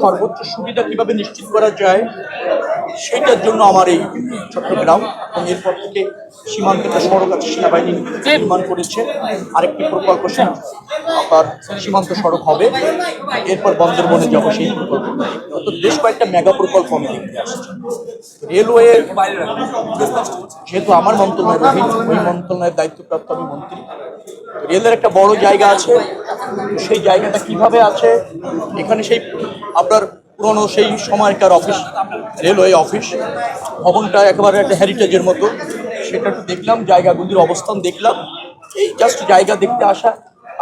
সর্বোচ্চ সুবিধা কিভাবে নিশ্চিত করা যায় সেটার জন্য আমার এই চট্টগ্রাম এবং এরপর থেকে সীমান্তে সড়ক আছে, সেনাবাহিনী নির্মাণ করেছে আরেকটি প্রকল্প আবার সীমান্ত সড়ক হবে, এরপর বন্দরবনে যাবো সেই প্রকল্প। তো বেশ কয়েকটা মেগা প্রকল্প আমি দেখতে আসছি। রেলওয়ে যেহেতু আমার মন্ত্রণালয়ের অধীন, ওই মন্ত্রণালয়ের দায়িত্বপ্রাপ্ত আমি মন্ত্রী, রেলের একটা বড় জায়গা আছে, সেই জায়গাটা কিভাবে আছে, এখানে সেই আপনার পুরনো সেই সময়কার অফিস, রেলওয়ে অফিস ভবনটা একেবারে একটা হেরিটেজের মতো, সেটা একটু দেখলাম, জায়গাগুলির অবস্থান দেখলাম, এই জাস্ট জায়গা দেখতে আসা।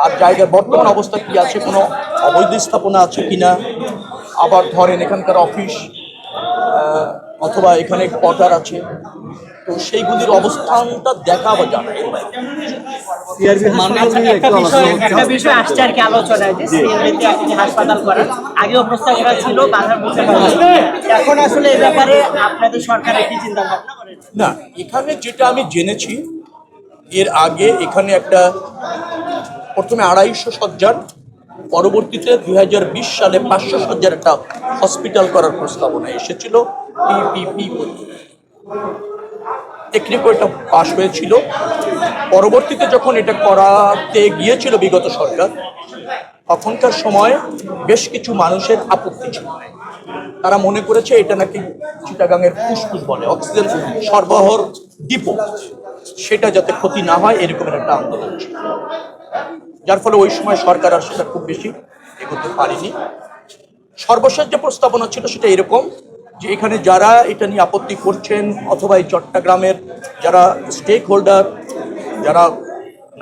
আর জায়গার বর্তমান অবস্থা কি আছে, কোনো অবৈধ স্থাপনা আছে কিনা, আবার ধরেন এখানকার অফিস অথবা এখানে কোয়ার্টার আছে, তো সেইগুলির অবস্থানটা দেখা বা জানা। একটা বিষয় আসছে আর কি আলোচনায়, যে সিএমবিতে একটি হাসপাতাল করার আগেও প্রস্তাব করা ছিল, বাধার মুখে এখন আসলে এই ব্যাপারে আপনাদের সরকারের কি চিন্তা ভাবনা করেন? না, এখানে যেটা আমি জেনেছি, এর আগে এখানে একটা প্রথমে 250 শয্যার, পরবর্তীতে 2020 সালে 500 শয্যার একটা হসপিটাল করার প্রস্তাবনা এসেছিল। পিপিপি টেকনিক্যাল এটা পাশ হয়েছিল। পরবর্তীতে যখন এটা করাতে গিয়েছিল বিগত সরকার, তখনকার সময় বেশ কিছু মানুষের আপত্তি ছিল। তারা মনে করেছে এটা নাকি চিটাগাংয়ের ফুসফুস বলে, অক্সিজেন সরবরাহর ডিপো, সেটা যাতে ক্ষতি না হয় এরকম একটা আন্দোলন ছিল, যার ফলে ওই সময় সরকার আর সেটা খুব বেশি এগোতে পারেনি। সর্বশেষ যে প্রস্তাবনা ছিল সেটা এরকম যে এখানে যারা এটা নিয়ে আপত্তি করছেন অথবা এই চট্টগ্রামের যারা স্টেক হোল্ডার, যারা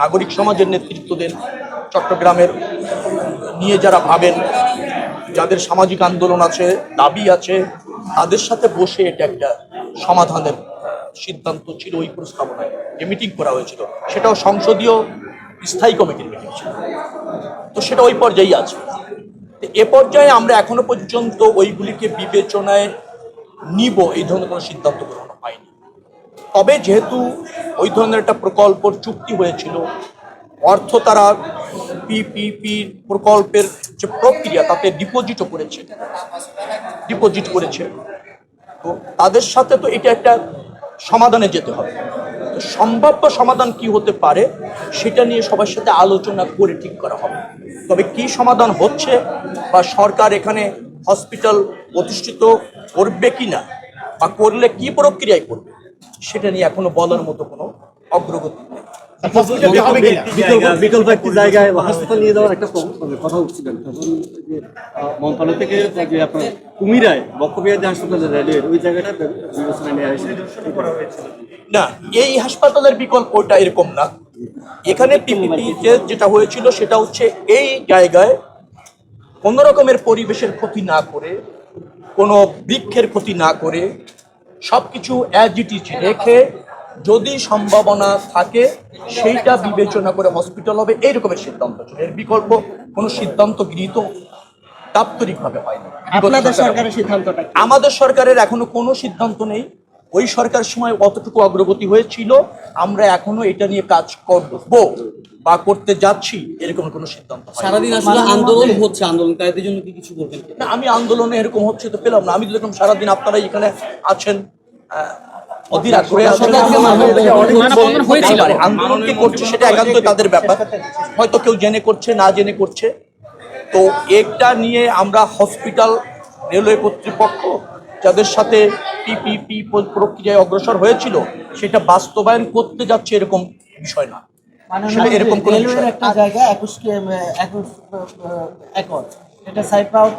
নাগরিক সমাজের নেতৃত্ব দেন, চট্টগ্রামের নিয়ে যারা ভাবেন, যাদের সামাজিক আন্দোলন আছে, দাবি আছে, তাদের সাথে বসে এটা একটা সমাধানের সিদ্ধান্ত ছিল ওই প্রস্তাবনায় যে মিটিং করা হয়েছিল, সেটাও সংসদীয় স্থায়ী কমিটির মিটিং ছিল। তো সেটা ওই পর্যায়েই আছে। এ পর্যায়ে আমরা এখনো পর্যন্ত ওইগুলিকে বিবেচনায় নিব এই ধরনের কোনো সিদ্ধান্ত গ্রহণ হয়নি। তবে যেহেতু ওই ধরনের একটা প্রকল্পর চুক্তি হয়েছিল, অর্থ তারা পিপিপি প্রকল্পের যে প্রক্রিয়া তাতে ডিপোজিট করেছে, তো তাদের সাথে তো এটা একটা সমাধানে যেতে হবে। তো সম্ভাব্য সমাধান কি হতে পারে সেটা নিয়ে সবার সাথে আলোচনা করে ঠিক করা হবে। তবে কি সমাধান হচ্ছে বা সরকার এখানে হসপিটাল প্রতিষ্ঠিত করবে কিনা বা করলে কি প্রক্রিয়ায় করবে সেটা নিয়ে এখনো বলার মতো কোনো অগ্রগতি নেই। বিকল্প একটি জায়গায় হাসপাতাল নিয়ে যাওয়ার একটা কথা উঠছিলেন, মন্ত্রণালয় থেকে যে আপনার কুমিরায় বক্ষবিহার যে হাসপাতাল রেলওয়ের ওই জায়গাটা বিবেচনায় নেওয়া হয়েছে না, এই হাসপাতালের বিকল্প ওটা এরকম না। এখানে পিপিপিতে যেটা হয়েছিল সেটা হচ্ছে এই জায়গায় কোনো রকমের পরিবেশের ক্ষতি না করে, কোনো বৃক্ষের ক্ষতি না করে, সবকিছু অ্যাজ ইট ইজ রেখে যদি সম্ভাবনা থাকে সেইটা বিবেচনা করে হসপিটাল হবে, এই রকমের সিদ্ধান্ত ছিল। এর বিকল্প কোনো সিদ্ধান্ত গৃহীত দাপ্তরিকভাবে হয়নি। আপনাদের সরকারের সিদ্ধান্তটা? আমাদের সরকারের এখনো কোনো সিদ্ধান্ত নেই। ওই সরকার সময় অতটুকু অগ্রগতি হয়েছিল, আমরা এখনো এটা নিয়ে কাজ করব বা করতে যাচ্ছি, এরকম কোনো সিদ্ধান্ত সারাদিন আসলে আন্দোলন হচ্ছে, আন্দোলনকারীদের জন্য কি কিছু বলবেন? না, আমি আন্দোলনে এরকম হচ্ছে তো পেলাম না। আমি তো দেখলাম সারাদিন আপনারা এখানে আছেন, অধীর আগ্রহে আন্দোলন কি করছে সেটা একান্ত তাদের ব্যাপার, হয়তো কেউ জেনে করছে, না জেনে করছে। তো এটা নিয়ে আমরা হসপিটাল, রেলওয়ে কর্তৃপক্ষ যাদের সাথে পিপিপি প্রক্রিয়ায় অগ্রসর হয়েছিল সেটা বাস্তবায়ন করতে যাচ্ছে এরকম বিষয় না। এরকম কোনো একটা জায়গা 21 একর, এটা সাইড পাওয়ার